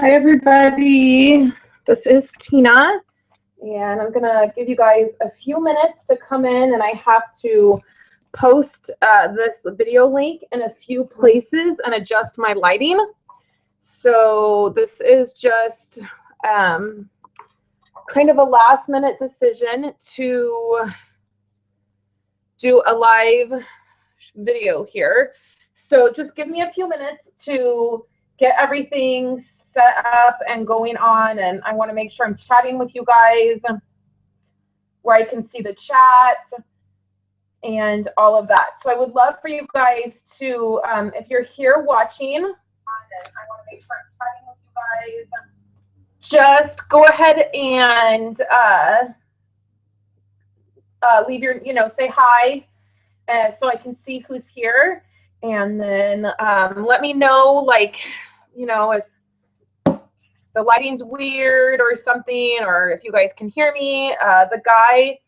Hi everybody, this is Tina, and I'm gonna give you guys a few minutes to come in, and I have to post this video link in a few places and adjust my lighting. So this is just kind of a last minute decision to do a live video here. So just give me a few minutes to get everything set up and going on, and I want to make sure I'm chatting with you guys where I can see the chat and all of that. So I would love for you guys to, if you're here watching, I want to make sure I'm chatting with you guys. Just go ahead and leave your, say hi, so I can see who's here. And then let me know, like, if the lighting's weird or something, or if you guys can hear me. The guy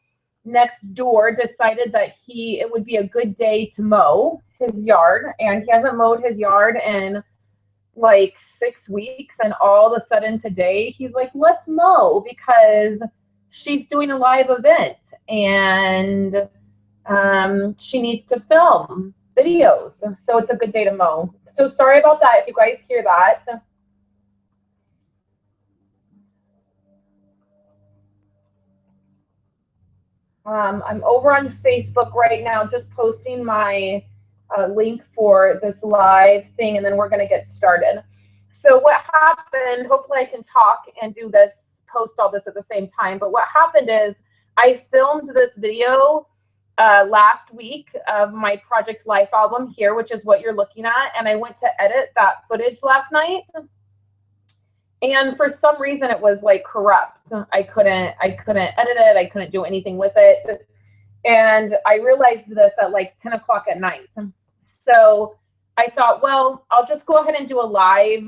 next door decided that it would be a good day to mow his yard, and he hasn't mowed his yard in like 6 weeks, and all of a sudden today he's like, let's mow, because she's doing a live event and she needs to film videos, so it's a good day to mow. So sorry about that if you guys hear that. I'm over on Facebook right now, just posting my link for this live thing, and then we're going to get started. So what happened, hopefully I can talk and do this, post all this at the same time, but what happened is I filmed this video last week of my Project Life album here, which is what you're looking at, and I went to edit that footage last night, and for some reason it was like corrupt. I couldn't edit it, I couldn't do anything with it, and I realized this at like 10 o'clock at night. So I thought, well, I'll just go ahead and do a live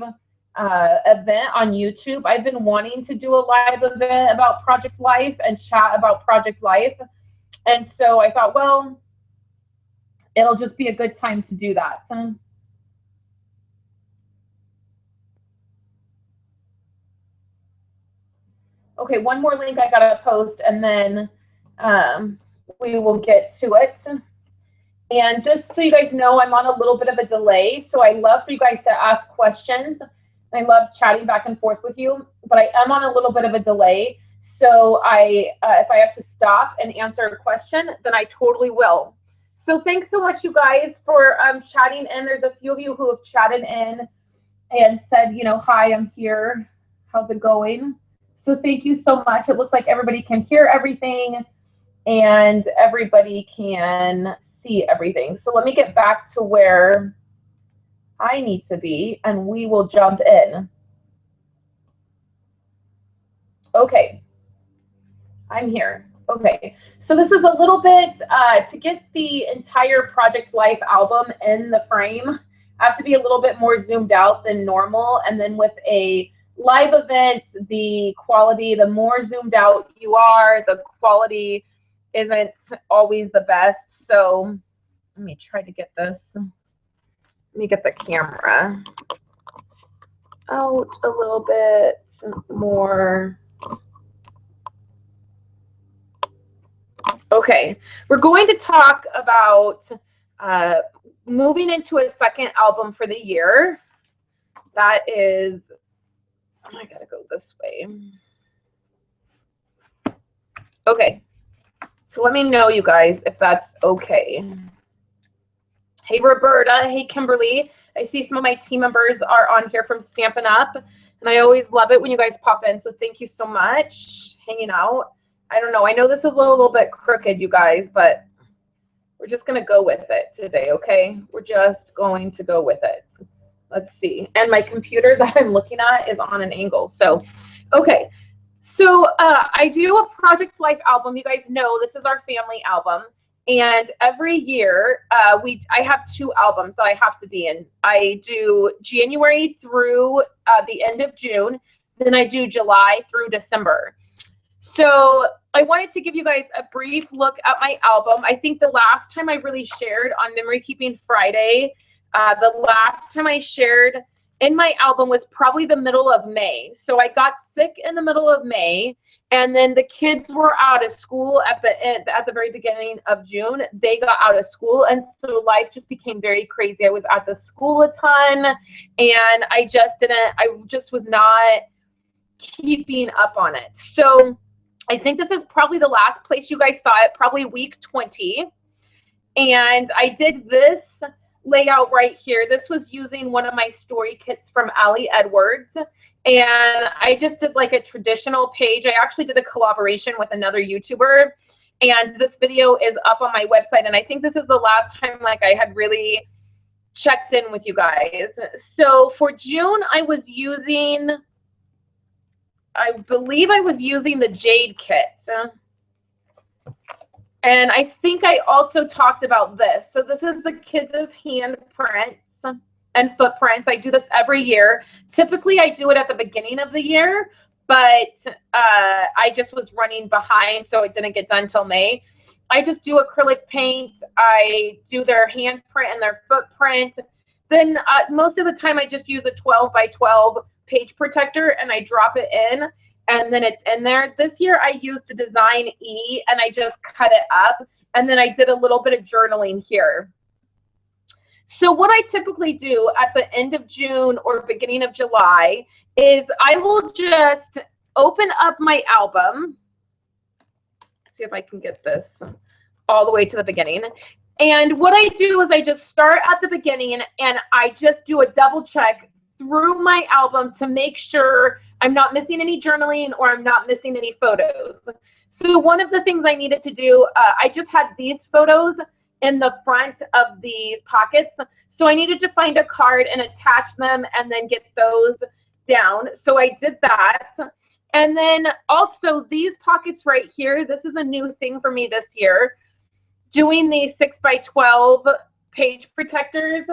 event on YouTube. I've been wanting to do a live event about Project Life and chat about Project Life. And so I thought, well, it'll just be a good time to do that. Okay, one more link I gotta post, and then we will get to it. And just so you guys know, I'm on a little bit of a delay, so I love for you guys to ask questions. I love chatting back and forth with you, but I am on a little bit of a delay. So if I have to stop and answer a question, then I totally will. So thanks so much, you guys, for chatting in. There's a few of you who have chatted in and said, hi, I'm here. How's it going? So thank you so much. It looks like everybody can hear everything and everybody can see everything. So let me get back to where I need to be, and we will jump in. Okay. I'm here. Okay, so this is a little bit, to get the entire Project Life album in the frame, I have to be a little bit more zoomed out than normal, and then with a live event, the quality, the more zoomed out you are, the quality isn't always the best. So let me try to get this, let me get the camera out a little bit more. Okay, we're going to talk about moving into a second album for the year. That is, I gotta go this way. Okay, so let me know, you guys, if that's okay. Hey, Roberta. Hey, Kimberly. I see some of my team members are on here from Stampin' Up, and I always love it when you guys pop in, so thank you so much hanging out. I don't know. I know this is a little bit crooked, you guys, but we're just going to go with it today, okay? We're just going to go with it. Let's see. And my computer that I'm looking at is on an angle. So, okay. So I do a Project Life album. You guys know this is our family album. And every year, I have 2 albums that I have to be in. I do January through the end of June. Then I do July through December. So I wanted to give you guys a brief look at my album. I think the last time I really shared on Memory Keeping Friday, the last time I shared in my album was probably the middle of May. So I got sick in the middle of May, and then the kids were out of school at the very beginning of June. They got out of school, and so life just became very crazy. I was at the school a ton, and I just was not keeping up on it. So I think this is probably the last place you guys saw it, probably week 20. And I did this layout right here. This was using one of my story kits from Ali Edwards. And I just did like a traditional page. I actually did a collaboration with another YouTuber. And this video is up on my website. And I think this is the last time like I had really checked in with you guys. So for June, I believe I was using the Jade kit. And I think I also talked about this. So this is the kids' handprints and footprints. I do this every year. Typically, I do it at the beginning of the year, but I just was running behind, so it didn't get done till May. I just do acrylic paint. I do their handprint and their footprint. Then most of the time, I just use a 12 by 12 page protector, and I drop it in. And then it's in there. This year I used a design E, and I just cut it up, and then I did a little bit of journaling here. So what I typically do at the end of June or beginning of July is I will just open up my album. Let's see if I can get this all the way to the beginning. And what I do is I just start at the beginning, and I just do a double check through my album to make sure I'm not missing any journaling or I'm not missing any photos. So one of the things I needed to do, I just had these photos in the front of these pockets. So I needed to find a card and attach them and then get those down. So I did that. And then also these pockets right here, this is a new thing for me this year, doing these 6 by 12 page protectors.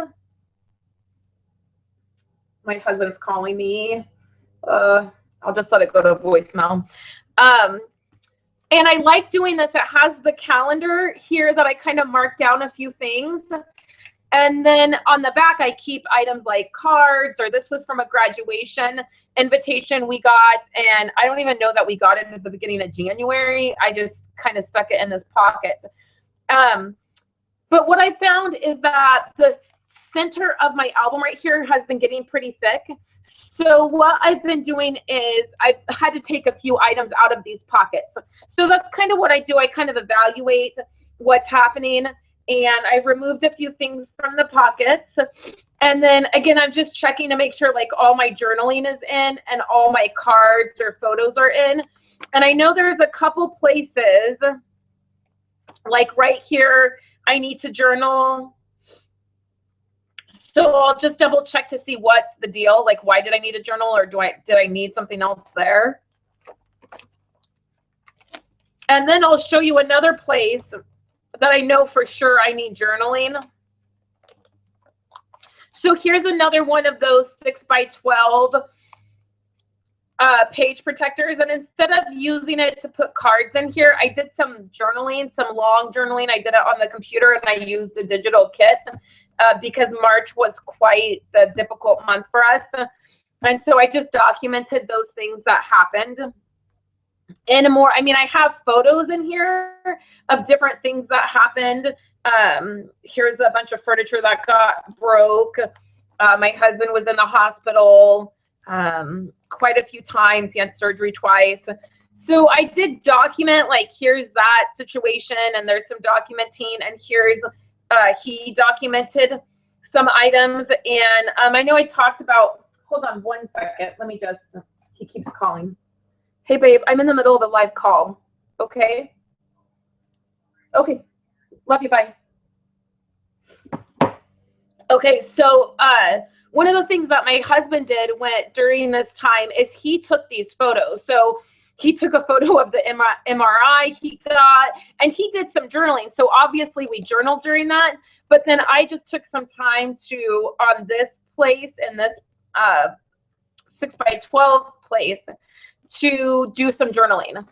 My husband's calling me. I'll just let it go to voicemail. And I like doing this. It has the calendar here that I kind of mark down a few things. And then on the back, I keep items like cards, or this was from a graduation invitation we got. And I don't even know that we got it at the beginning of January. I just kind of stuck it in this pocket. But what I found is that the center of my album right here has been getting pretty thick. So what I've been doing is I've had to take a few items out of these pockets. So that's kind of what I do. I kind of evaluate what's happening, and I've removed a few things from the pockets. And then again, I'm just checking to make sure like all my journaling is in and all my cards or photos are in. And I know there's a couple places like right here, I need to journal. So I'll just double check to see what's the deal. Like, why did I need a journal, or did I need something else there? And then I'll show you another place that I know for sure I need journaling. So here's another one of those 6 by 12 page protectors. And instead of using it to put cards in here, I did some journaling, some long journaling. I did it on the computer, and I used a digital kit. Because March was quite the difficult month for us. And so I just documented those things that happened. I have photos in here of different things that happened. Here's a bunch of furniture that got broke. My husband was in the hospital quite a few times. He had surgery twice. So I did document, like, here's that situation, and there's some documenting, and here's he documented some items. And I know I talked about, hold on one second. Let me just, he keeps calling. Hey, babe, I'm in the middle of a live call. Okay. Okay. Love you. Bye. Okay. So one of the things that my husband did during this time is he took these photos. So he took a photo of the MRI he got, and he did some journaling. So obviously we journaled during that, but then I just took some time to, on this place and this 6 by 12 place, to do some journaling.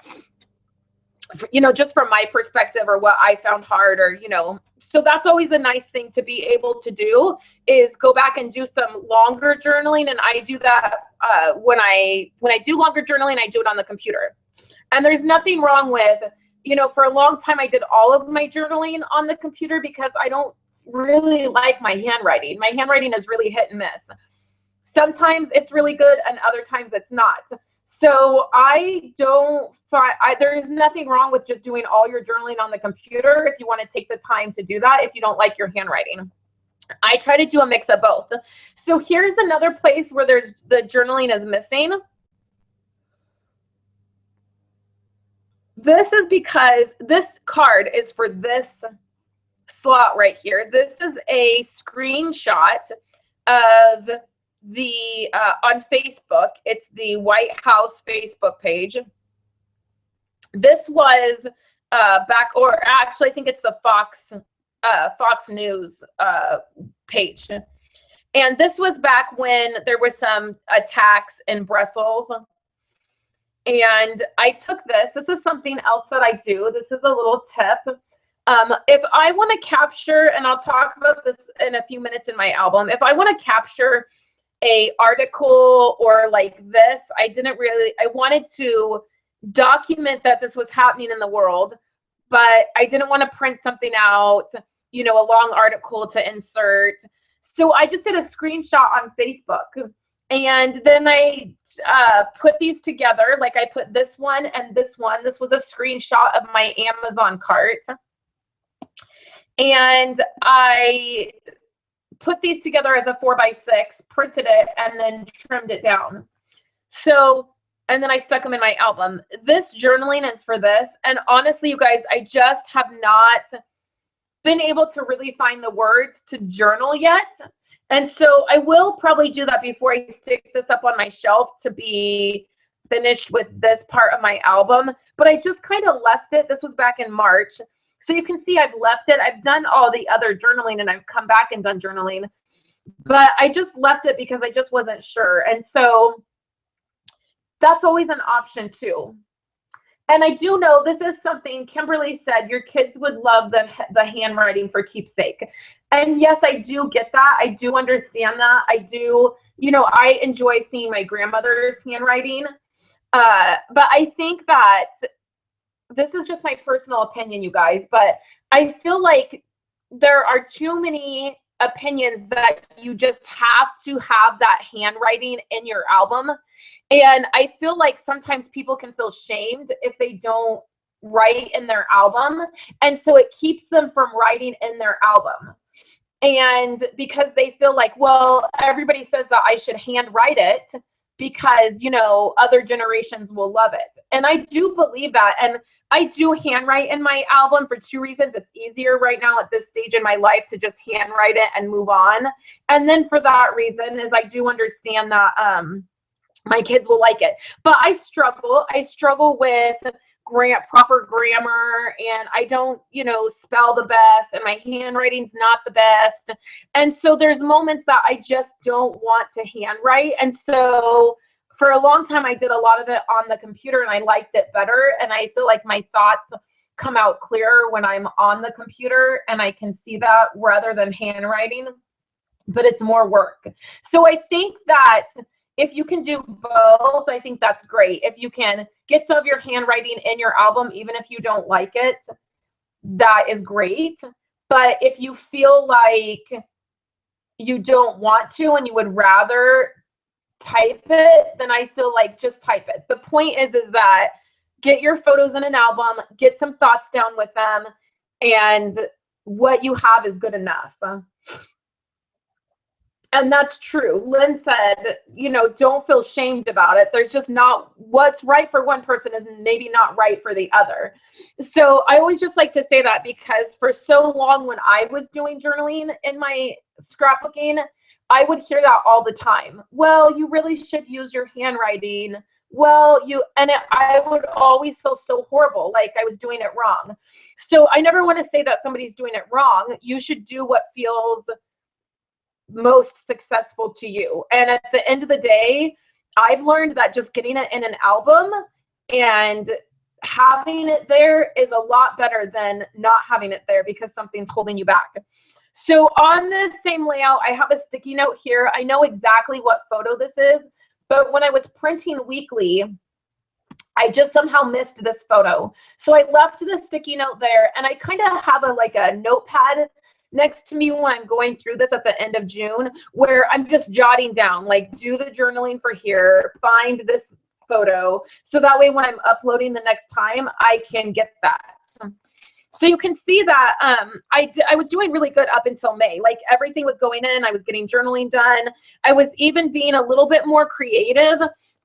you know, just from my perspective or what I found hard, or, you know, so that's always a nice thing to be able to do, is go back and do some longer journaling. And I do that when I do longer journaling, I do it on the computer. And there's nothing wrong with, you know, for a long time I did all of my journaling on the computer because I don't really like my handwriting. My handwriting is really hit and miss. Sometimes it's really good and other times it's not. So I don't find, there's nothing wrong with just doing all your journaling on the computer if you want to take the time to do that, if you don't like your handwriting. I try to do a mix of both. So here's another place where there's the journaling is missing. This is because this card is for this slot right here. This is a screenshot of the on Facebook. It's the White House Facebook page. This was back, or actually I think it's the Fox News page. And this was back when there was some attacks in Brussels. And I took this. This is something else that I do. This is a little tip. If I want to capture, and I'll talk about this in a few minutes in my album, if I want to capture a article or like this, I wanted to document that this was happening in the world, but I didn't want to print something out, you know, a long article to insert. So I just did a screenshot on Facebook. And then I put these together, like I put this one and this one. This was a screenshot of my Amazon cart. And I put these together as a 4x6, printed it, and then trimmed it down. So, and then I stuck them in my album. This journaling is for this. And honestly, you guys, I just have not been able to really find the words to journal yet. And so I will probably do that before I stick this up on my shelf to be finished with this part of my album. But I just kind of left it. This was back in March. So you can see I've left it. I've done all the other journaling and I've come back and done journaling. But I just left it because I just wasn't sure. And so that's always an option too. And I do know this is something Kimberly said, your kids would love the handwriting for keepsake. And yes, I do get that. I do understand that. I do, you know, I enjoy seeing my grandmother's handwriting. But I think that this is just my personal opinion, you guys, but I feel like there are too many opinions that you just have to have that handwriting in your album. And I feel like sometimes people can feel shamed if they don't write in their album. And so it keeps them from writing in their album. And because they feel like, well, everybody says that I should handwrite it because, you know, other generations will love it. And I do believe that. And I do handwrite in my album for two reasons. It's easier right now at this stage in my life to just handwrite it and move on. And then for that reason is I do understand that my kids will like it. But I struggle with proper grammar, and I don't, you know, spell the best, and my handwriting's not the best. And so there's moments that I just don't want to handwrite. And so for a long time, I did a lot of it on the computer and I liked it better. And I feel like my thoughts come out clearer when I'm on the computer and I can see that rather than handwriting, but it's more work. So I think that if you can do both, I think that's great. If you can get some of your handwriting in your album, even if you don't like it, that is great. But if you feel like you don't want to and you would rather type it, then I feel like just type it. The point is that get your photos in an album, get some thoughts down with them, and what you have is good enough. And that's true. Lynn said, you know, don't feel shamed about it. There's just not, what's right for one person is maybe not right for the other. So I always just like to say that, because for so long when I was doing journaling in my scrapbooking, I would hear that all the time. Well, you really should use your handwriting. Well, I would always feel so horrible, like I was doing it wrong. So I never want to say that somebody's doing it wrong. You should do what feels most successful to you. And at the end of the day, I've learned that just getting it in an album and having it there is a lot better than not having it there because something's holding you back. So on this same layout, I have a sticky note here. I know exactly what photo this is, but when I was printing weekly, I just somehow missed this photo. So I left the sticky note there, and I kind of have a notepad next to me when I'm going through this at the end of June, where I'm just jotting down, like, do the journaling for here, find this photo, so that way when I'm uploading the next time, I can get that. So you can see that I was doing really good up until May. Like, everything was going in. I was getting journaling done. I was even being a little bit more creative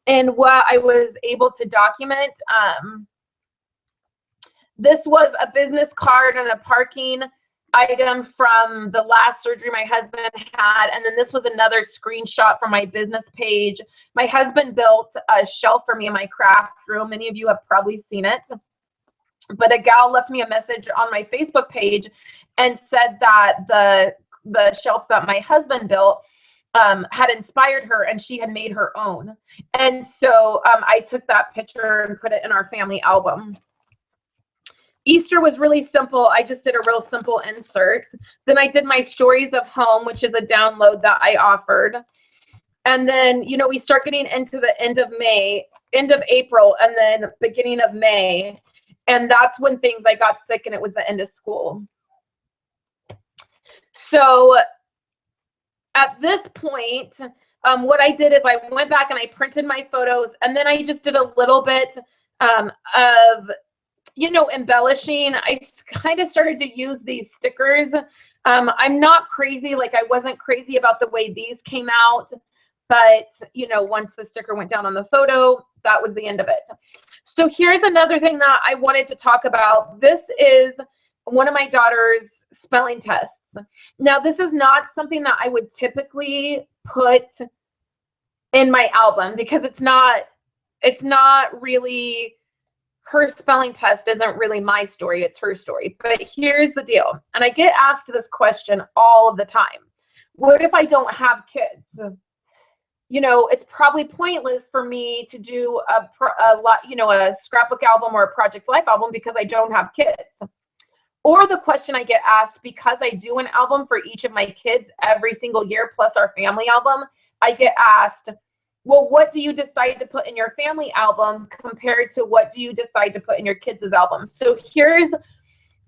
in what I was able to document. This was a business card and a parking item from the last surgery my husband had, and then this was another screenshot from my business page. My husband built a shelf for me in my craft room. Many of you have probably seen it, but a gal left me a message on my Facebook page and said that the shelf that my husband built had inspired her, and she had made her own. And so I took that picture and put it in our family album. Easter was really simple. I just did a real simple insert. Then I did my stories of home, which is a download that I offered. And then, you know, we start getting into the end of April, and then beginning of May. And that's when I got sick, and it was the end of school. So at this point, what I did is I went back and I printed my photos, and then I just did a little bit of, you know, embellishing. I kind of started to use these stickers. I'm not crazy. Like, I wasn't crazy about the way these came out, but, you know, once the sticker went down on the photo, that was the end of it. So here's another thing that I wanted to talk about. This is one of my daughter's spelling tests. Now, this is not something that I would typically put in my album because it's not really, her spelling test isn't really my story, it's her story. But here's the deal, and I get asked this question all of the time. What if I don't have kids? You know, it's probably pointless for me to do a scrapbook album or a Project Life album because I don't have kids. Or the question I get asked, because I do an album for each of my kids every single year, plus our family album, I get asked, well, what do you decide to put in your family album compared to what do you decide to put in your kids' album? So here's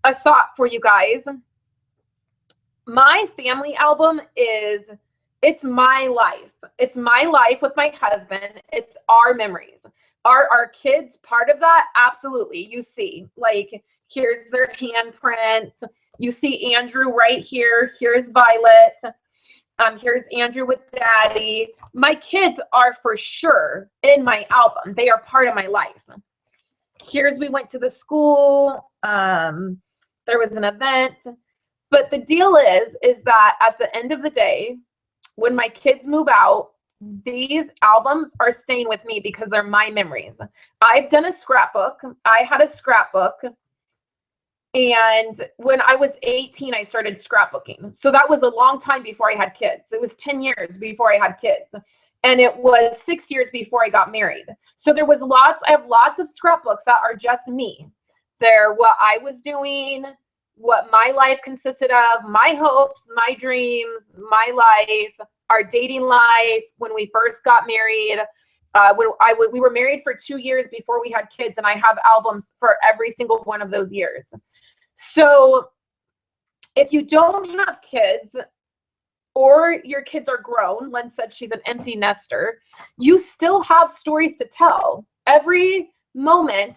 a thought for you guys. My family album it's my life. It's my life with my husband. It's our memories. Are our kids part of that? Absolutely. You see, like, here's their handprints. You see Andrew right here. Here's Violet. Here's Andrew with Daddy. My kids are for sure in my album. They are part of my life. Here's, we went to the school. There was an event. But the deal is that at the end of the day, when my kids move out, these albums are staying with me because they're my memories. I've done a scrapbook. I had a scrapbook. And when I was 18, I started scrapbooking. So that was a long time before I had kids. It was 10 years before I had kids. And it was 6 years before I got married. So there was I have lots of scrapbooks that are just me. They're what I was doing, what my life consisted of, my hopes, my dreams, my life, our dating life, when we first got married. We were married for 2 years before we had kids, and I have albums for every single one of those years. So if you don't have kids, or your kids are grown, Len said she's an empty nester, you still have stories to tell. Every moment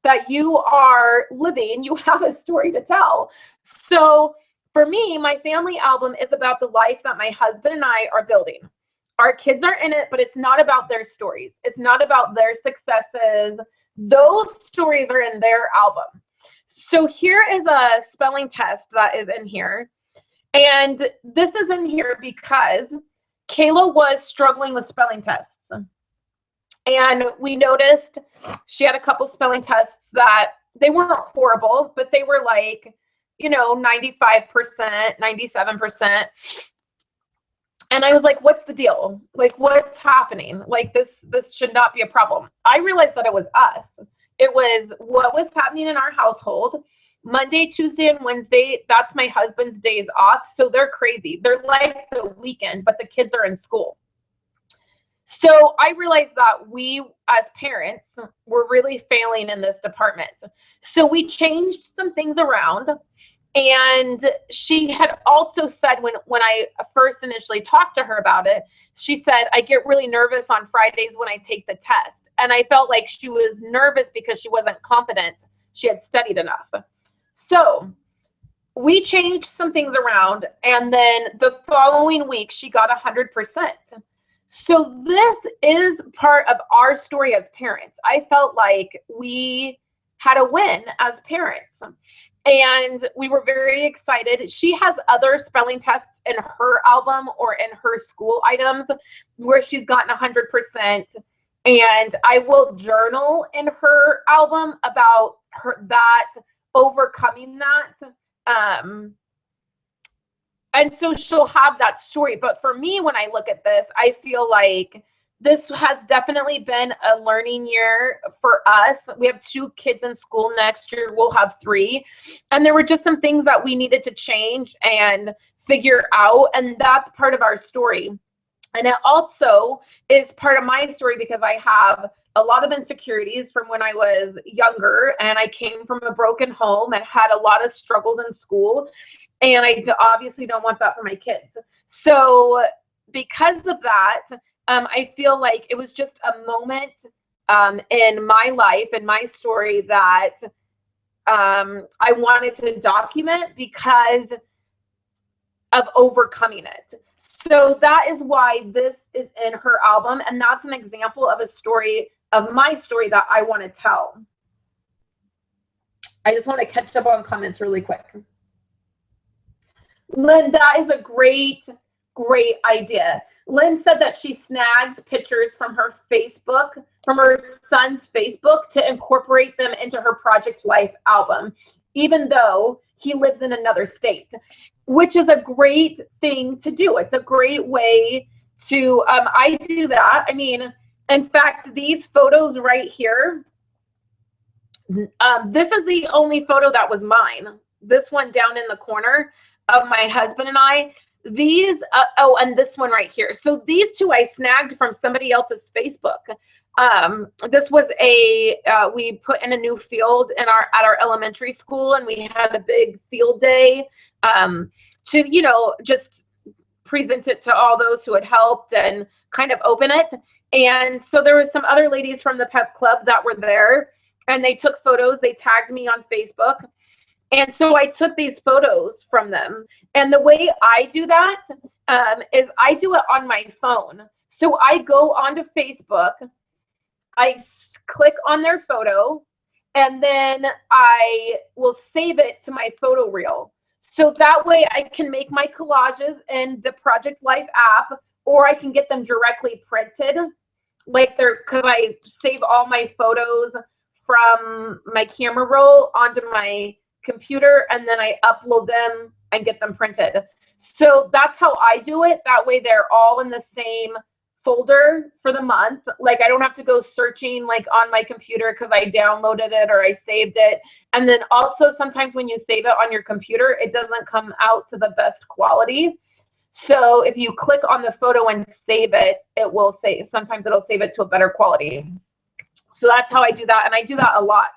that you are living, you have a story to tell. So for me, my family album is about the life that my husband and I are building. Our kids are in it, but it's not about their stories. It's not about their successes. Those stories are in their album. So here is a spelling test that is in here. And this is in here because Kayla was struggling with spelling tests. And we noticed she had a couple spelling tests that they weren't horrible, but they were like, 95%, 97%. And I was like, what's the deal? Like, what's happening? Like, this should not be a problem. I realized that it was us. It was what was happening in our household. Monday, Tuesday, and Wednesday, that's my husband's days off. So they're crazy. They're like the weekend, but the kids are in school. So I realized that we, as parents, were really failing in this department. So we changed some things around. And she had also said when I first initially talked to her about it, she said, I get really nervous on Fridays when I take the test. And I felt like she was nervous because she wasn't confident she had studied enough. So we changed some things around. And then the following week, she got 100%. So this is part of our story as parents. I felt like we had a win as parents. And we were very excited. She has other spelling tests in her album or in her school items where she's gotten 100%. And I will journal in her album about her that overcoming that. And so she'll have that story. But for me, when I look at this, I feel like this has definitely been a learning year for us. We have 2 kids in school next year. We'll have 3. And there were just some things that we needed to change and figure out. And that's part of our story. And it also is part of my story because I have a lot of insecurities from when I was younger. And I came from a broken home and had a lot of struggles in school. And I obviously don't want that for my kids. So because of that, I feel like it was just a moment in my life and my story that I wanted to document because of overcoming it. So that is why this is in her album. And that's an example of a story of my story that I want to tell. I just want to catch up on comments really quick. Lynn, that is a great idea. Lynn said that she snags pictures from her Facebook, from her son's Facebook, to incorporate them into her Project Life album, even though he lives in another state, which is a great thing to do. It's a great way to, I do that. I mean, in fact, these photos right here, this is the only photo that was mine. This one down in the corner of my husband and I. These, oh, and this one right here. So these 2 I snagged from somebody else's Facebook. This was we put in a new field at our elementary school, and we had a big field day to, just present it to all those who had helped and kind of open it. And so there was some other ladies from the pep club that were there, and they took photos. They tagged me on Facebook. And so I took these photos from them. And the way I do that is I do it on my phone. So I go onto Facebook, I click on their photo, and then I will save it to my photo reel. So that way I can make my collages in the Project Life app, or I can get them directly printed. Because I save all my photos from my camera roll onto my computer, and then I upload them and get them printed. So that's how I do it. That way they're all in the same folder for the month. Like I don't have to go searching like on my computer because I downloaded it or I saved it. And then also sometimes when you save it on your computer, it doesn't come out to the best quality. So if you click on the photo and save it, it will say, sometimes it'll save it to a better quality. So that's how I do that. And I do that a lot.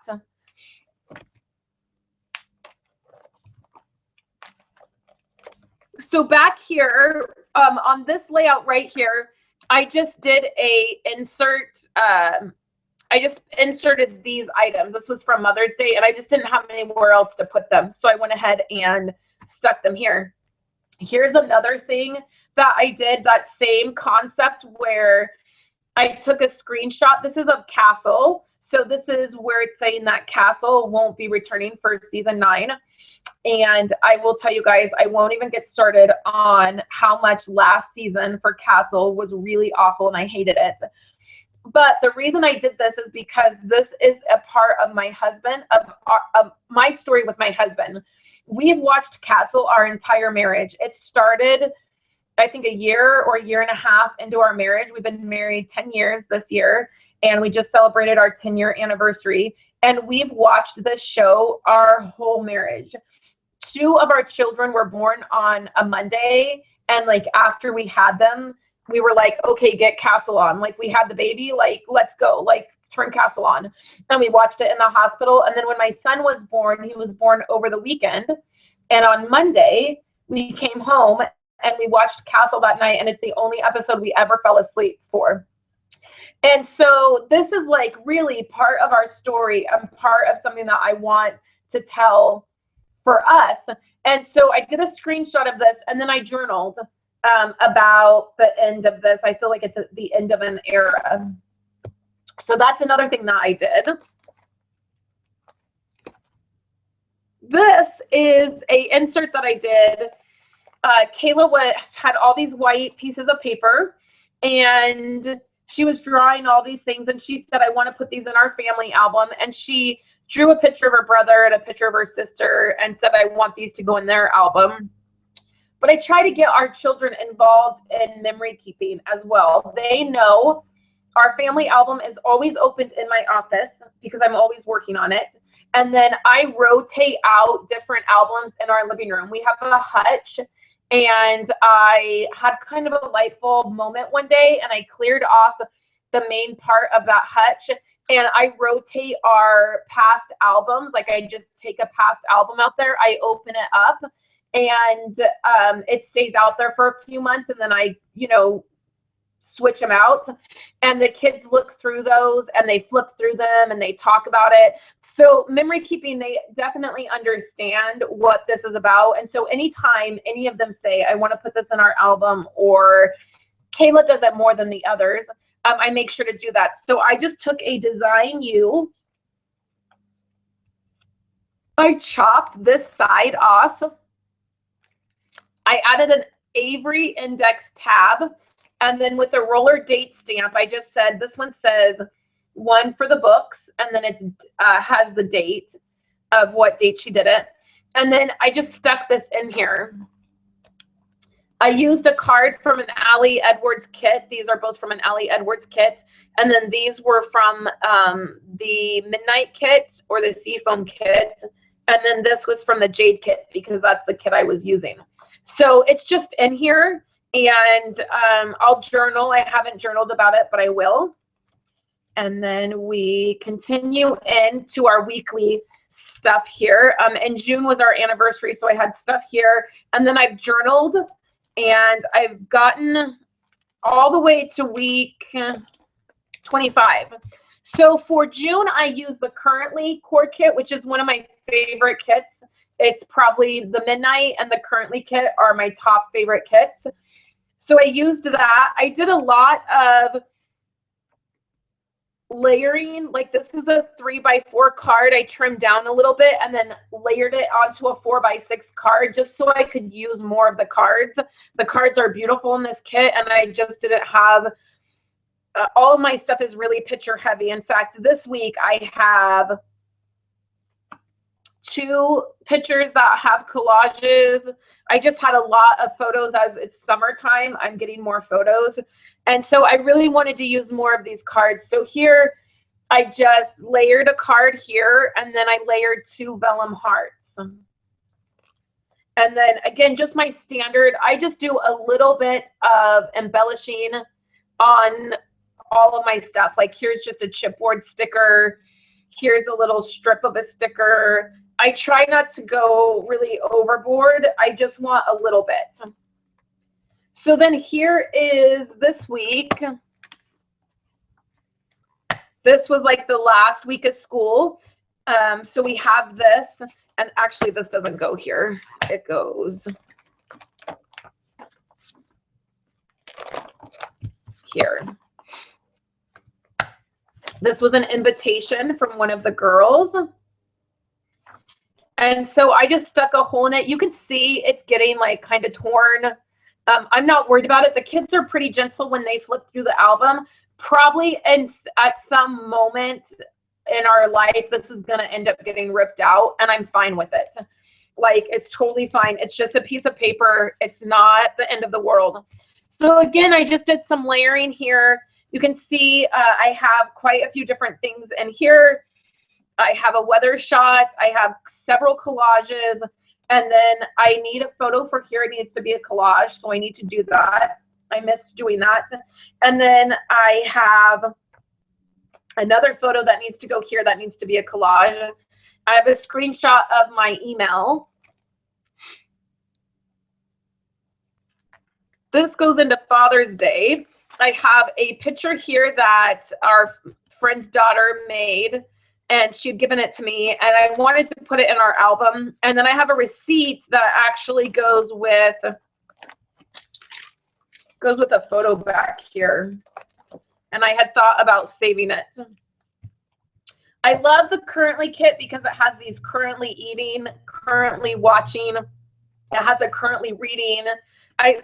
So back here on this layout right here, I just did a insert. I just inserted these items. This was from Mother's Day, and I just didn't have anywhere else to put them. So I went ahead and stuck them here. Here's another thing that I did, that same concept where I took a screenshot. This is of Castle. So this is where it's saying that Castle won't be returning for season 9. And I will tell you guys, I won't even get started on how much last season for Castle was really awful and I hated it. But the reason I did this is because this is a part of my husband, of my story with my husband. We've watched Castle our entire marriage. It started, I think, a year or a year and a half into our marriage. We've been married 10 years this year, and we just celebrated our 10-year anniversary. and we've watched this show our whole marriage. 2 of our children were born on a Monday, and like after we had them, we were like, okay, get Castle on. Like we had the baby, like let's go, like turn Castle on. And we watched it in the hospital. And then when my son was born, he was born over the weekend. And on Monday, we came home and we watched Castle that night, and it's the only episode we ever fell asleep for. And so this is like really part of our story and part of something that I want to tell for us. And so I did a screenshot of this, and then I journaled about the end of this. I feel like it's the end of an era. So that's another thing that I did. This is a insert that I did. Kayla had all these white pieces of paper, and she was drawing all these things, and she said, I want to put these in our family album. And she drew a picture of her brother and a picture of her sister and said, I want these to go in their album. But I try to get our children involved in memory keeping as well. They know our family album is always opened in my office because I'm always working on it. And then I rotate out different albums in our living room. We have a hutch, and I had kind of a light bulb moment one day, and I cleared off the main part of that hutch, and I rotate our past albums. Like I just take a past album out there, I open it up, and it stays out there for a few months, and then I, switch them out, and the kids look through those and they flip through them and they talk about it. So memory keeping, they definitely understand what this is about. And so anytime any of them say, I want to put this in our album, or Kayla does it more than the others, I make sure to do that. So I just took a Design U. I chopped this side off. I added an Avery index tab. And then with the roller date stamp, I just said, this one says 1 for the books, and then it has the date of what date she did it. And then I just stuck this in here. I used a card from an Allie Edwards kit. These are both from an Allie Edwards kit. And then these were from the Midnight kit or the Seafoam kit. And then this was from the Jade kit because that's the kit I was using. So it's just in here. And I'll journal. I haven't journaled about it, but I will. And then we continue into our weekly stuff here. In June was our anniversary, so I had stuff here. And then I've journaled, and I've gotten all the way to week 25. So for June, I used the Currently core kit, which is one of my favorite kits. It's probably the Midnight and the Currently kit are my top favorite kits. So I used that. I did a lot of layering. Like this is a 3x4 card. I trimmed down a little bit and then layered it onto a 4x6 card just so I could use more of the cards. The cards are beautiful in this kit, and I just didn't have all of my stuff is really picture heavy. In fact, this week I have 2 pictures that have collages. I just had a lot of photos. As it's summertime, I'm getting more photos. And so I really wanted to use more of these cards. So here I just layered a card here, and then I layered 2 vellum hearts. And then again, just my standard, I just do a little bit of embellishing on all of my stuff. Like here's just a chipboard sticker. Here's a little strip of a sticker. I try not to go really overboard. I just want a little bit. So then here is this week. This was like the last week of school. So we have this, and actually this doesn't go here. It goes here. This was an invitation from one of the girls. And so I just stuck a hole in it. You can see it's getting like kind of torn. I'm not worried about it. The kids are pretty gentle when they flip through the album. Probably at some moment in our life, this is going to end up getting ripped out, and I'm fine with it. Like, it's totally fine. It's just a piece of paper. It's not the end of the world. So again, I just did some layering here. You can see I have quite a few different things in here. I have a weather shot. I have several collages. And then I need a photo for here. It needs to be a collage. So I need to do that. I missed doing that. And then I have another photo that needs to go here. That needs to be a collage. I have a screenshot of my email. This goes into Father's Day. I have a picture here that our friend's daughter made, and she'd given it to me, and I wanted to put it in our album. And then I have a receipt that actually goes with a photo back here. And I had thought about saving it. I love the currently kit because it has these currently eating, currently watching. It has a currently reading.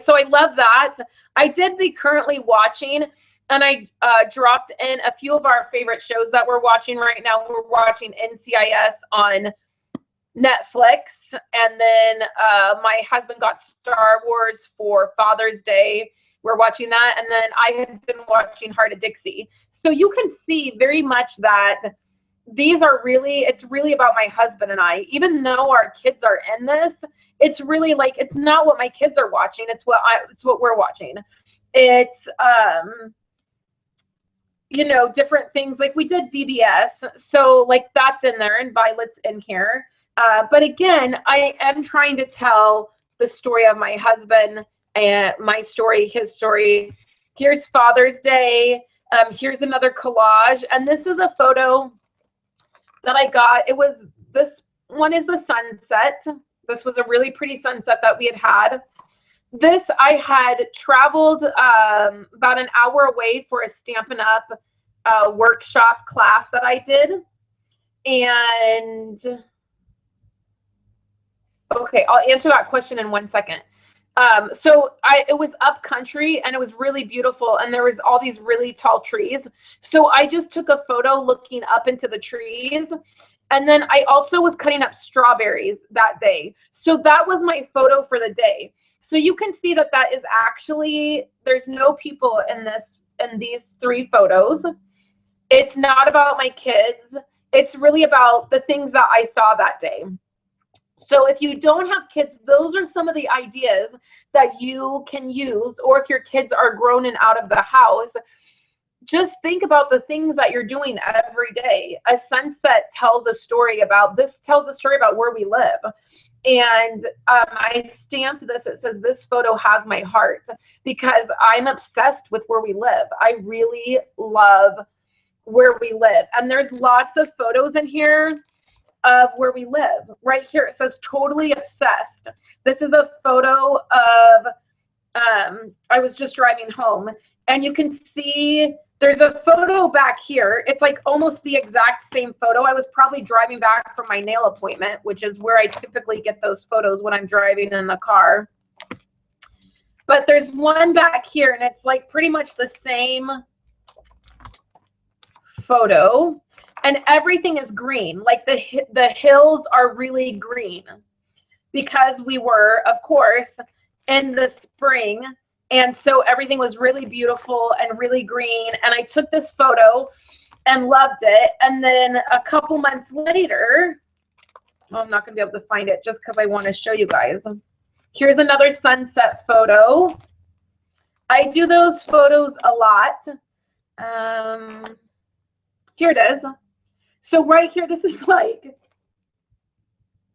So I love that. I did the currently watching, and I dropped in a few of our favorite shows that we're watching right now. We're watching NCIS on Netflix, and then my husband got Star Wars for Father's Day. We're watching that, and then I had been watching Heart of Dixie. So you can see very much that these are really, it's really about my husband and I. Even though our kids are in this, it's really like, it's not what my kids are watching, it's what we're watching. It's you know, different things. Like we did VBS, so like that's in there, and Violet's in here. But again, I am trying to tell the story of my husband and my story, his story. Here's Father's Day. Here's another collage, and this is a photo that I got. It was, this one is the sunset. This was a really pretty sunset that we had. This, I had traveled about an hour away for a Stampin' Up! Workshop class that I did. And, okay, I'll answer that question in 1 second. So it was up country, and it was really beautiful, and there was all these really tall trees. So I just took a photo looking up into the trees. And then I also was cutting up strawberries that day. So that was my photo for the day. So you can see that that is actually, there's no people in these three photos. It's not about my kids. It's really about the things that I saw that day. So if you don't have kids, those are some of the ideas that you can use. Or if your kids are grown and out of the house, just think about the things that you're doing every day. A sunset tells a story about, this tells a story about where we live. And I stamped this. It says, this photo has my heart, because I'm obsessed with where we live. I really love where we live. And there's lots of photos in here of where we live. Right here, it says totally obsessed. This is a photo of, I was just driving home, and you can see there's a photo back here. It's like almost the exact same photo. I was probably driving back from my nail appointment, which is where I typically get those photos when I'm driving in the car. But there's one back here, and it's like pretty much the same photo, and everything is green. Like the hills are really green, because we were, of course, in the spring. And so everything was really beautiful and really green. And I took this photo and loved it. And then a couple months later, well, I'm not going to be able to find it just because I want to show you guys. Here's another sunset photo. I do those photos a lot. Here it is. So right here, this is like,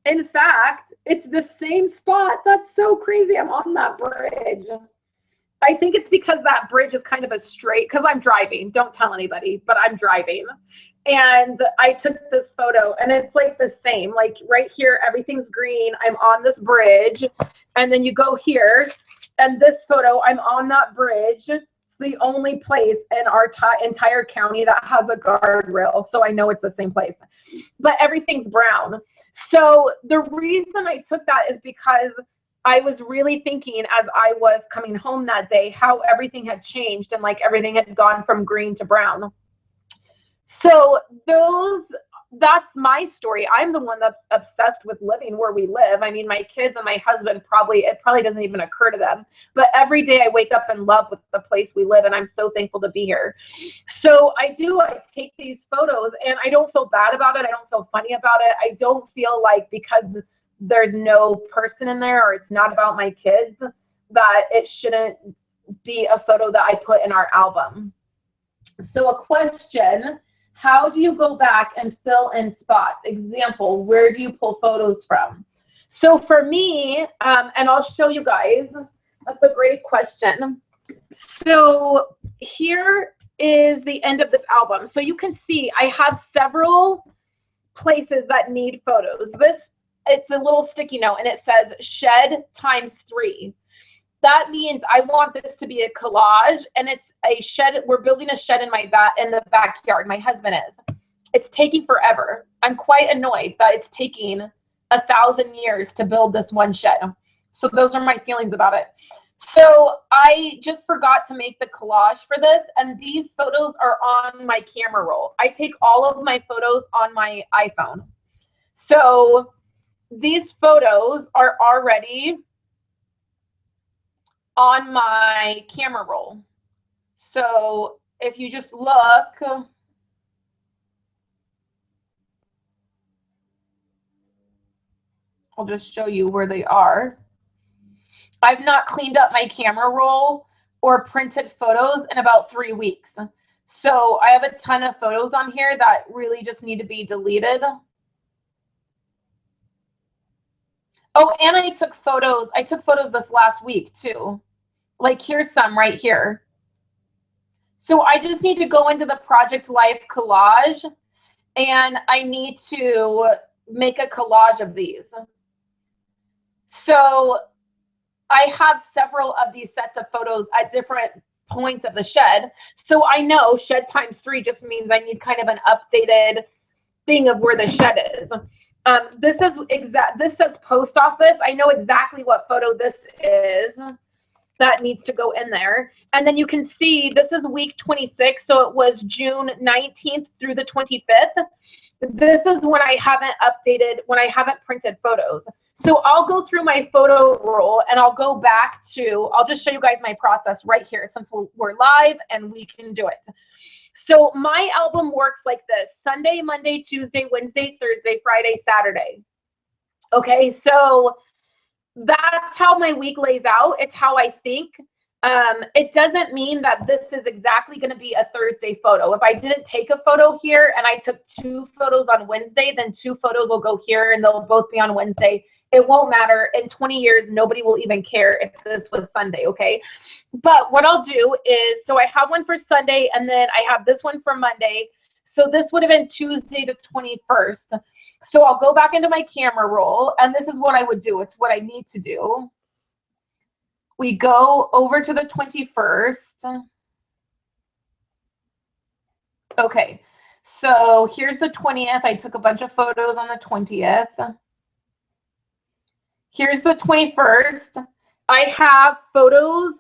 in fact, it's the same spot. That's so crazy. I'm on that bridge. I think it's because that bridge is kind of a straight, because I'm driving. Don't tell anybody, but I'm driving. And I took this photo, and it's like the same. Like right here, everything's green. I'm on this bridge. And then you go here, and this photo, I'm on that bridge. It's the only place in our entire county that has a guardrail. So I know it's the same place. But everything's brown. So the reason I took that is because I was really thinking, as I was coming home that day, how everything had changed, and like everything had gone from green to brown. So those that's my story. I'm the one that's obsessed with living where we live. I mean, my kids and my husband it probably doesn't even occur to them. But every day I wake up in love with the place we live, and I'm so thankful to be here. So I take these photos, and I don't feel bad about it. I don't feel funny about it. I don't feel like because there's no person in there or it's not about my kids that it shouldn't be a photo that I put in our album. So a question: how do you go back and fill in spots? Example, where do you pull photos from? So for me, and I'll show you guys, that's a great question. So here is the end of this album. So you can see I have several places that need photos. It's a little sticky note, and it says shed ×3. That means I want this to be a collage, and it's a shed. We're building a shed in the backyard. My husband is. It's taking forever. I'm quite annoyed that it's taking 1,000 years to build this one shed. So those are my feelings about it. So I just forgot to make the collage for this, and these photos are on my camera roll. I take all of my photos on my iPhone. So these photos are already on my camera roll. So if you just look, I'll just show you where they are. I've not cleaned up my camera roll or printed photos in about 3 weeks. So I have a ton of photos on here that really just need to be deleted. Oh, and I took photos this last week too. Like here's some right here. So I just need to go into the Project Life collage, and I need to make a collage of these. So I have several of these sets of photos at different points of the shed. So I know shed ×3 just means I need kind of an updated thing of where the shed is. This says post office. I know exactly what photo this is that needs to go in there. And then you can see this is week 26. So it was June 19th through the 25th. This is when I haven't printed photos. So I'll go through my photo roll, and I'll go back I'll just show you guys my process right here since we're live and we can do it. So my album works like this: Sunday, Monday, Tuesday, Wednesday, Thursday, Friday, Saturday. Okay, so that's how my week lays out. It's how I think. It doesn't mean that this is exactly going to be a Thursday photo. If I didn't take a photo here and I took 2 photos on Wednesday, then 2 photos will go here and they'll both be on Wednesday. It won't matter. In 20 years, nobody will even care if this was Sunday, okay? But what I'll do is, so I have one for Sunday, and then I have this one for Monday. So this would have been Tuesday the 21st. So I'll go back into my camera roll, and this is what I would do. It's what I need to do. We go over to the 21st. Okay, so here's the 20th. I took a bunch of photos on the 20th. Here's the 21st. I have photos.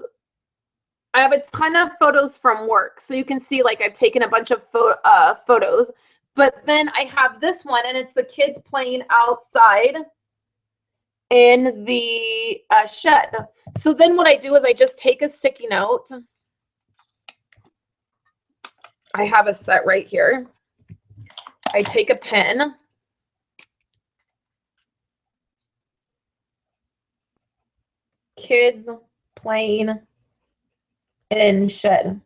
I have a ton of photos from work. So you can see like I've taken a bunch of photos. But then I have this one, and it's the kids playing outside in the shed. So then what I do is I just take a sticky note. I have a set right here. I take a pen. Kids playing in shed.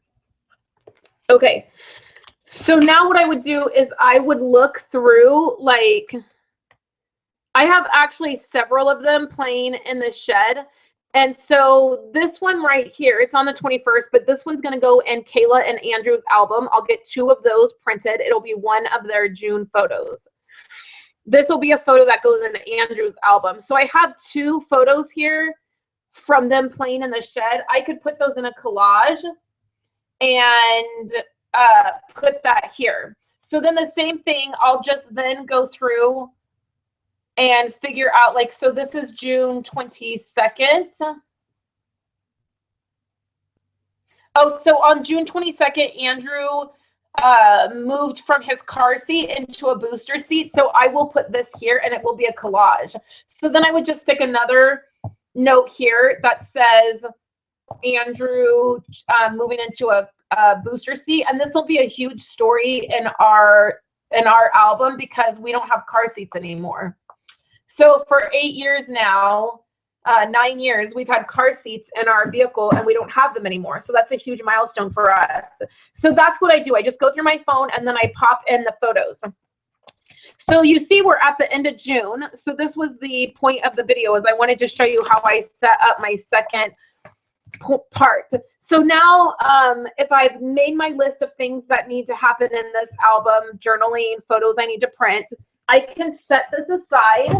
Okay. So now what I would do is I would look through, like, I have actually several of them playing in the shed. And so this one right here, it's on the 21st, but this one's going to go in Kayla and Andrew's album. I'll get 2 of those printed. It'll be one of their June photos. This will be a photo that goes into Andrew's album. So I have 2 photos here from them playing in the shed. I could put those in a collage and put that here. So then the same thing, I'll just then go through and figure out, like, so this is June 22nd. Oh, so on June 22nd, Andrew moved from his car seat into a booster seat. So I will put this here and it will be a collage. So then I would just stick another note here that says Andrew moving into a booster seat. And this will be a huge story in our album because we don't have car seats anymore. So for 8 years now, 9 years, we've had car seats in our vehicle and we don't have them anymore. So that's a huge milestone for us. So that's what I do. I just go through my phone and then I pop in the photos. So you see we're at the end of June. So this was the point of the video, is I wanted to show you how I set up my second part. So now if I've made my list of things that need to happen in this album, journaling, photos I need to print, I can set this aside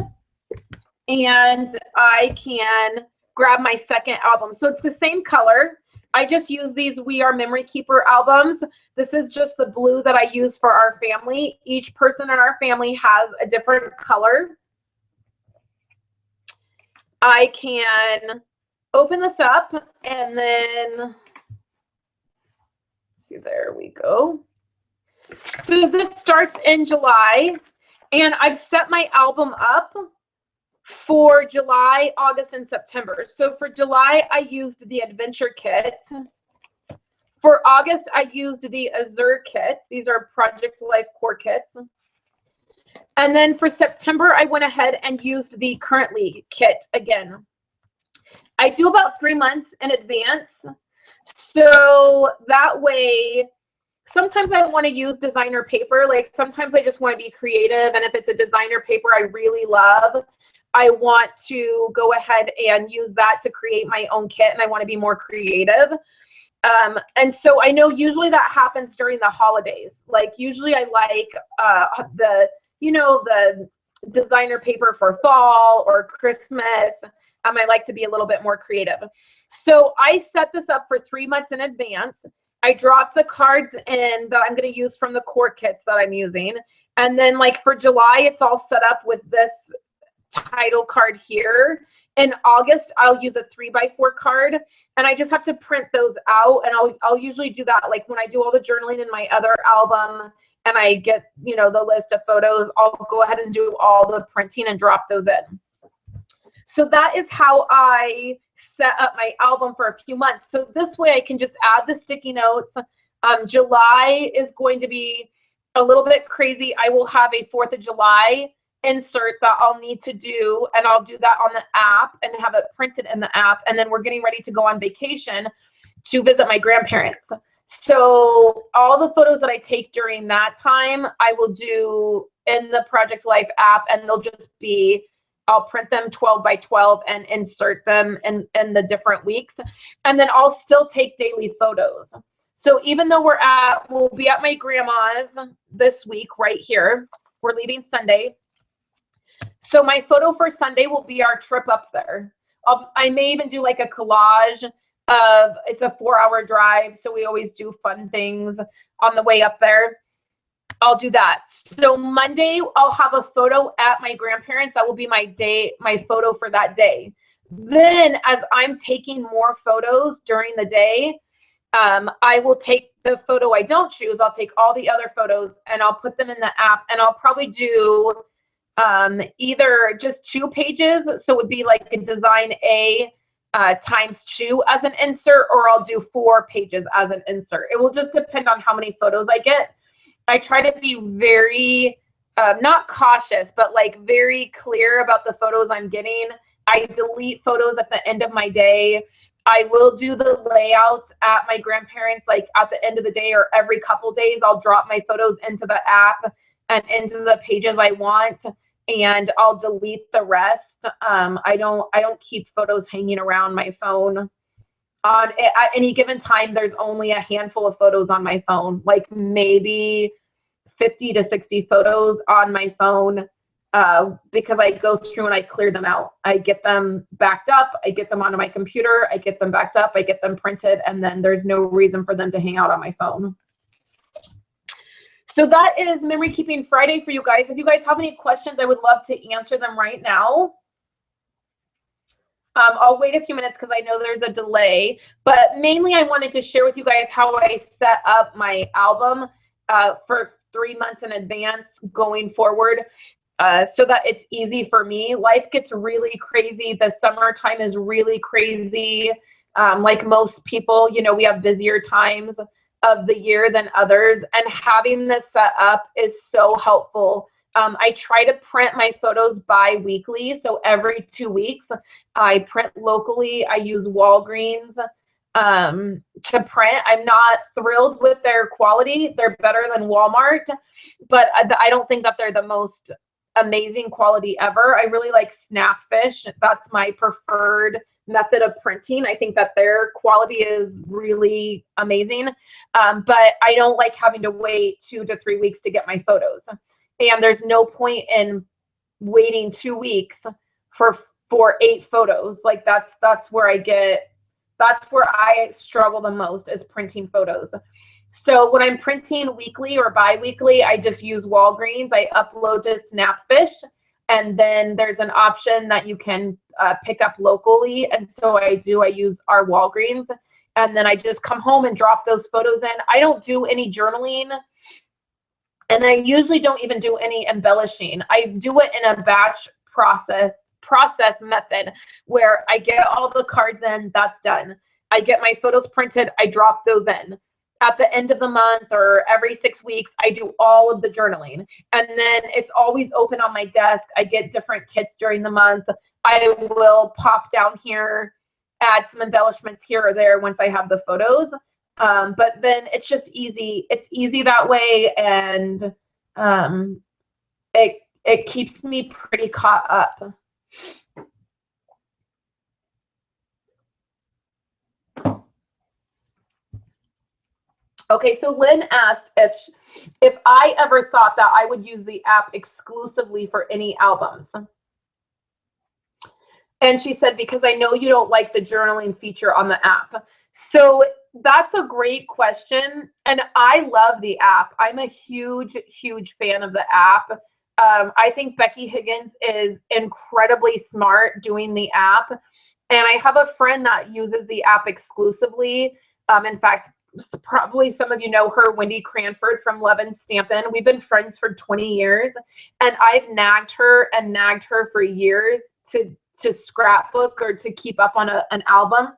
and I can grab my second album. So it's the same color. I just use these We Are Memory Keeper albums. This is just the blue that I use for our family. Each person in our family has a different color. I can open this up and then, see, there we go. So this starts in July and I've set my album up for July, August, and September. So for July, I used the Adventure Kit. For August, I used the Azure Kit. These are Project Life Core Kits. And then for September, I went ahead and used the Currently Kit again. I do about 3 months in advance. So that way, sometimes I want to use designer paper. Like sometimes I just want to be creative. And if it's a designer paper I really love, I want to go ahead and use that to create my own kit, and I want to be more creative. And so I know usually that happens during the holidays. Like usually I like the designer paper for fall or Christmas. I like to be a little bit more creative. So I set this up for 3 months in advance. I drop the cards in that I'm going to use from the core kits that I'm using. And then like for July, it's all set up with this title card here. In August, I'll use a 3x4 card, and I just have to print those out. And I'll usually do that like when I do all the journaling in my other album and I get, the list of photos, I'll go ahead and do all the printing and drop those in. So that is how I set up my album for a few months. So this way I can just add the sticky notes. July is going to be a little bit crazy. I will have a 4th of July insert that I'll need to do, and I'll do that on the app and have it printed in the app. And then we're getting ready to go on vacation to visit my grandparents. So all the photos that I take during that time, I will do in the Project Life app, and they'll just be, I'll print them 12 by 12 and insert them in the different weeks. And then I'll still take daily photos. So even though we'll be at my grandma's this week right here. We're leaving Sunday. So my photo for Sunday will be our trip up there. I may even do like a collage of, it's a 4-hour drive, so we always do fun things on the way up there. I'll do that. So Monday, I'll have a photo at my grandparents'. That will be my photo for that day. Then as I'm taking more photos during the day, I will take the photo I don't choose. I'll take all the other photos and I'll put them in the app, and I'll probably do either just 2 pages. So it would be like a design A ×2 as an insert, or I'll do 4 pages as an insert. It will just depend on how many photos I get. I try to be very, not cautious, but like very clear about the photos I'm getting. I delete photos at the end of my day. I will do the layouts at my grandparents, like at the end of the day or every couple days. I'll drop my photos into the app and into the pages I want, and I'll delete the rest. I don't keep photos hanging around my phone. At any given time, there's only a handful of photos on my phone, like maybe 50 to 60 photos on my phone, because I go through and I clear them out. I get them backed up, I get them onto my computer, I get them backed up, I get them printed, and then there's no reason for them to hang out on my phone. So that is Memory Keeping Friday for you guys. If you guys have any questions, I would love to answer them right now. I'll wait a few minutes because I know there's a delay, but mainly I wanted to share with you guys how I set up my album for 3 months in advance going forward, so that it's easy for me. Life gets really crazy. The summertime is really crazy. Like most people, you know, we have busier times of the year than others, and having this set up is so helpful. I try to print my photos bi-weekly, so every 2 weeks I print locally. I use Walgreens to print. I'm not thrilled with their quality. They're better than Walmart, but I don't think that they're the most amazing quality ever. I really like Snapfish. That's my preferred method of printing. I think that their quality is really amazing, but I don't like having to wait 2 to 3 weeks to get my photos. And there's no point in waiting 2 weeks for 8 photos. Like that's where I struggle the most, is printing photos. So when I'm printing weekly or bi-weekly, I just use Walgreens. I upload to Snapfish, and then there's an option that you can pick up locally. And so I use our Walgreens, and then I just come home and drop those photos in. I don't do any journaling, and I usually don't even do any embellishing. I do it in a batch process method where I get all the cards in, that's done. I get my photos printed, I drop those in. At the end of the month or every 6 weeks, I do all of the journaling. And then it's always open on my desk. I get different kits during the month. I will pop down here, add some embellishments here or there once I have the photos. But then it's just easy. It's easy that way, and it keeps me pretty caught up. Okay, so Lynn asked if I ever thought that I would use the app exclusively for any albums. And she said, because I know you don't like the journaling feature on the app. So that's a great question. And I love the app. I'm a huge, huge fan of the app. I think Becky Higgins is incredibly smart doing the app. And I have a friend that uses the app exclusively. In fact, probably some of you know her, Wendy Cranford from Love and Stampin'. We've been friends for 20 years, and I've nagged her for years to scrapbook or to keep up on an album.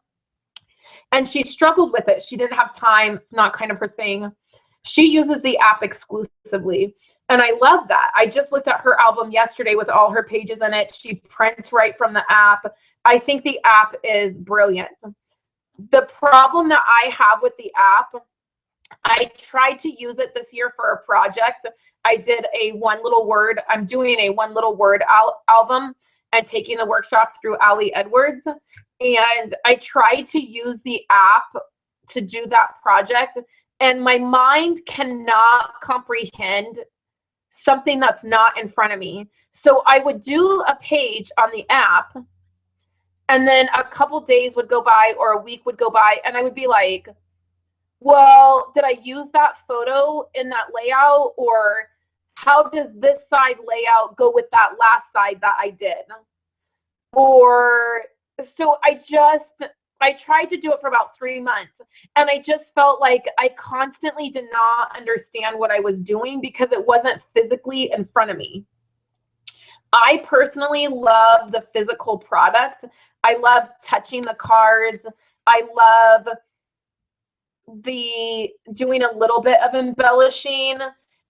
And she struggled with it. She didn't have time. It's not kind of her thing. She uses the app exclusively. And I love that. I just looked at her album yesterday with all her pages in it. She prints right from the app. I think the app is brilliant. The problem that I have with the app, I tried to use it this year for a project. I did a one little word. I'm doing a one little word album and taking the workshop through Ali Edwards. And I tried to use the app to do that project. And my mind cannot comprehend something that's not in front of me. So I would do a page on the app, and then a couple days would go by or a week would go by, and I would be like, well, did I use that photo in that layout? Or how does this side layout go with that last side that I did? Or so I tried to do it for about 3 months, and I just felt like I constantly did not understand what I was doing because it wasn't physically in front of me. I personally love the physical product. I love touching the cards. I love doing a little bit of embellishing.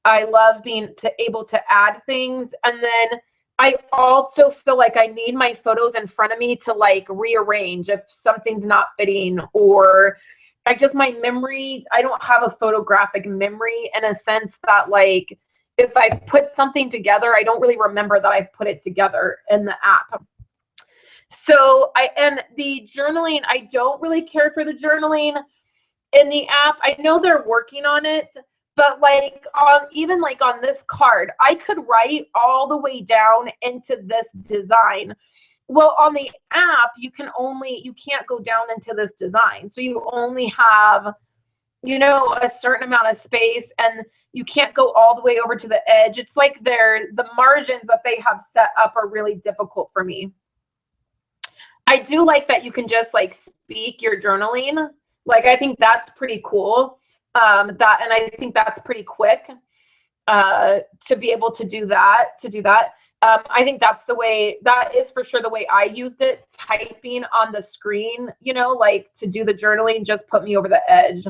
I love being able to add things. And then I also feel like I need my photos in front of me to like rearrange if something's not fitting, or my memory, I don't have a photographic memory in a sense that like if I put something together, I don't really remember that I've put it together in the app. So and the journaling, I don't really care for the journaling in the app. I know they're working on it, but like even on this card, I could write all the way down into this design. Well, on the app, you can't go down into this design. So you only have, a certain amount of space, and you can't go all the way over to the edge. It's like the margins that they have set up are really difficult for me. I do like that you can just like speak your journaling. Like, I think that's pretty cool. And I think that's pretty quick to be able to do that. I think that is for sure the way I used it, typing on the screen, you know, like to do the journaling just put me over the edge.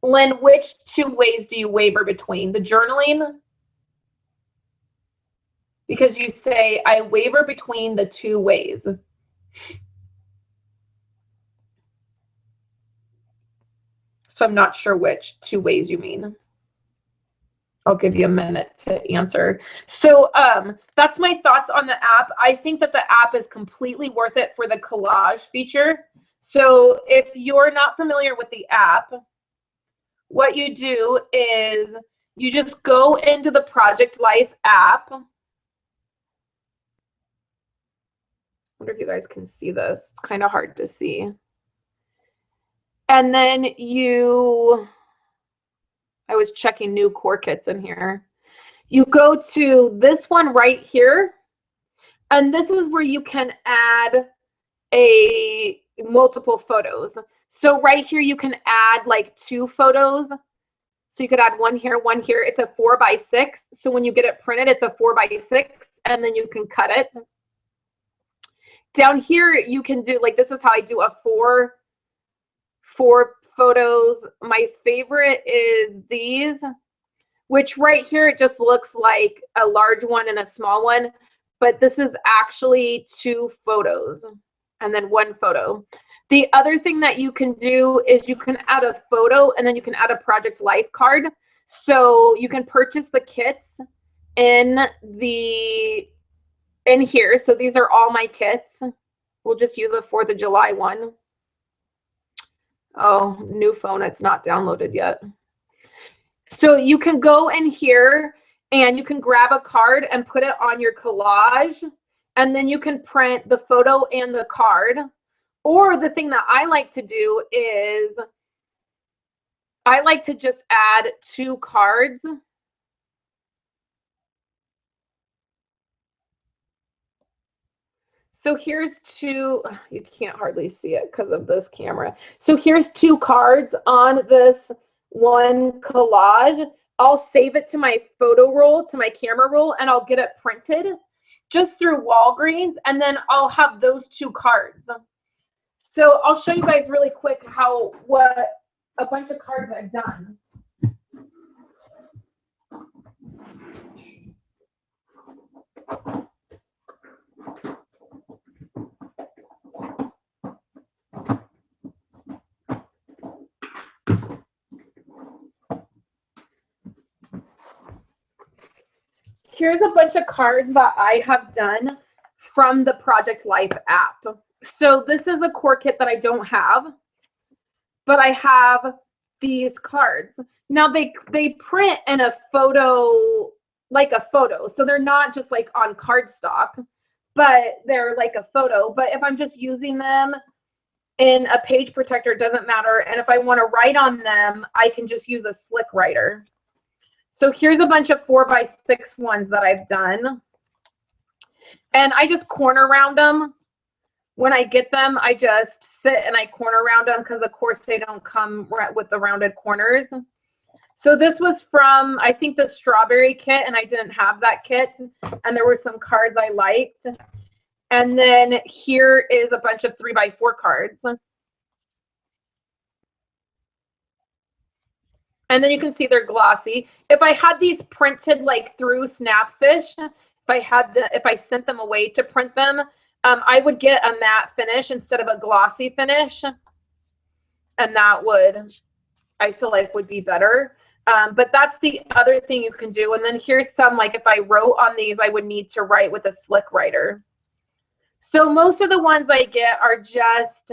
Lynn, which two ways do you waver between? The journaling? Because you say, I waver between the two ways. So I'm not sure which two ways you mean. I'll give you a minute to answer. So that's my thoughts on the app. I think that the app is completely worth it for the collage feature. So if you're not familiar with the app, what you do is you just go into the Project Life app. I wonder if you guys can see this. It's kind of hard to see. And then I was checking new core kits in here. You go to this one right here, and this is where you can add multiple photos. So right here you can add like 2 photos. So you could add one here, one here. It's a 4x6. So when you get it printed, it's a 4x6, and then you can cut it. Down here you can do, like, this is how I do a 4 photos. My favorite is these, which right here it just looks like a large one and a small one, but this is actually 2 photos and then 1 photo. The other thing that you can do is you can add a photo and then you can add a Project Life card. So you can purchase the kits in here. So these are all my kits. We'll just use a 4th of July one. Oh, new phone, it's not downloaded yet. So you can go in here and you can grab a card and put it on your collage, and then you can print the photo and the card. Or the thing that I like to do is I like to just add 2 cards. So here's 2, you can't hardly see it because of this camera. So here's 2 cards on this one collage. I'll save it to my photo roll, to my camera roll, and I'll get it printed just through Walgreens, and then I'll have those 2 cards. So I'll show you guys really quick what a bunch of cards I've done. Here's a bunch of cards that I have done from the Project Life app. So this is a core kit that I don't have, but I have these cards. Now they print in a photo, like a photo. So they're not just like on cardstock, but they're like a photo. But if I'm just using them in a page protector, it doesn't matter. And if I want to write on them, I can just use a slick writer. So here's a bunch of 4x6 ones that I've done. And I just corner round them. When I get them, I just sit and I corner round them because, of course, they don't come with the rounded corners. So this was from, I think, the strawberry kit, and I didn't have that kit. And there were some cards I liked. And then here is a bunch of 3x4 cards. And then you can see they're glossy. If I had these printed like through Snapfish, if I sent them away to print them, I would get a matte finish instead of a glossy finish. And that would, I feel like, would be better. But that's the other thing you can do. And then here's some, like if I wrote on these, I would need to write with a slick writer. So most of the ones I get are just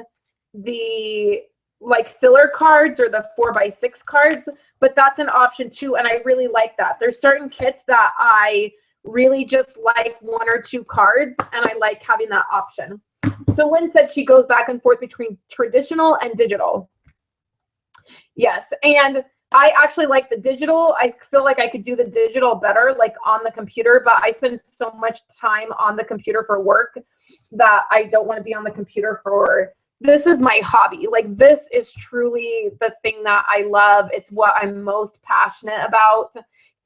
the like filler cards or the 4x6 cards, but that's an option too. And I really like that. There's certain kits that I really just like 1 or 2 cards, and I like having that option. So Lynn said she goes back and forth between traditional and digital. Yes, and I actually like the digital. I feel like I could do the digital better, like on the computer, but I spend so much time on the computer for work that I don't want to be on the computer for this is my hobby. Like, this is truly the thing that I love. It's what I'm most passionate about.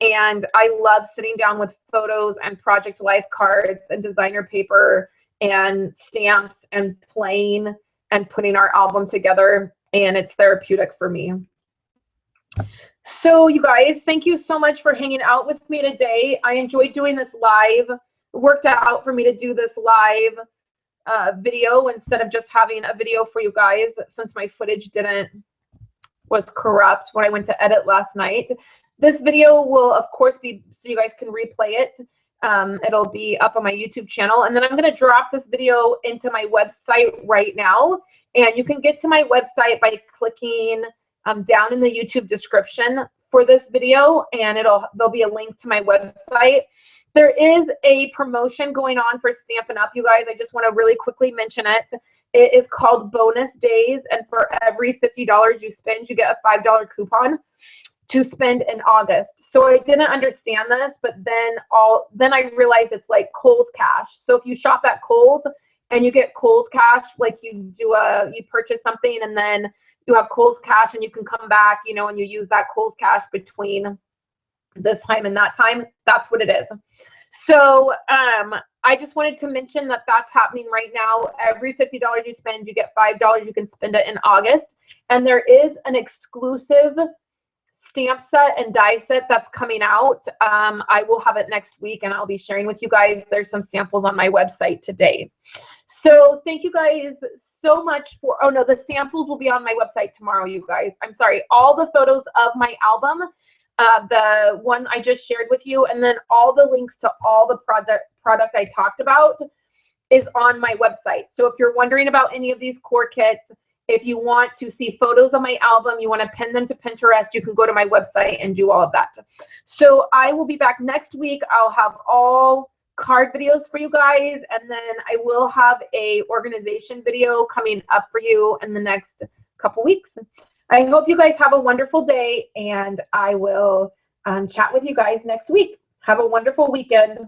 And I love sitting down with photos and project life cards and designer paper and stamps and playing and putting our album together. And it's therapeutic for me. So you guys, thank you so much for hanging out with me today. I enjoyed doing this live. It worked out for me to do this live video instead of just having a video for you guys, since my footage was corrupt when I went to edit last night. This video will of course be, so you guys can replay it. It'll be up on my YouTube channel, and then I'm going to drop this video into my website right now, and you can get to my website by clicking down in the YouTube description for this video, and there'll be a link to my website. There is a promotion going on for Stampin' Up, you guys. I just want to really quickly mention it. It is called Bonus Days, and for every $50 you spend, you get a $5 coupon to spend in August. So I didn't understand this, but then I realized it's like Kohl's Cash. So if you shop at Kohl's and you get Kohl's Cash, like you purchase something and then you have Kohl's Cash and you can come back, you know, and you use that Kohl's Cash between this time and that time. That's what it is. So I just wanted to mention that that's happening right now. Every $50 you spend, you get $5. You can spend it in August. And there is an exclusive stamp set and die set that's coming out. I will have it next week, and I'll be sharing with you guys. There's some samples on my website today. So thank you guys so much for, oh no, the samples will be on my website tomorrow, you guys. I'm sorry. All the photos of my album, the one I just shared with you, and then all the links to all the product I talked about is on my website. So if you're wondering about any of these core kits, if you want to see photos of my album, you want to pin them to Pinterest, you can go to my website and do all of that. So I will be back next week. I'll have all card videos for you guys, and then I will have a organization video coming up for you in the next couple weeks. I hope you guys have a wonderful day, and I will chat with you guys next week. Have a wonderful weekend.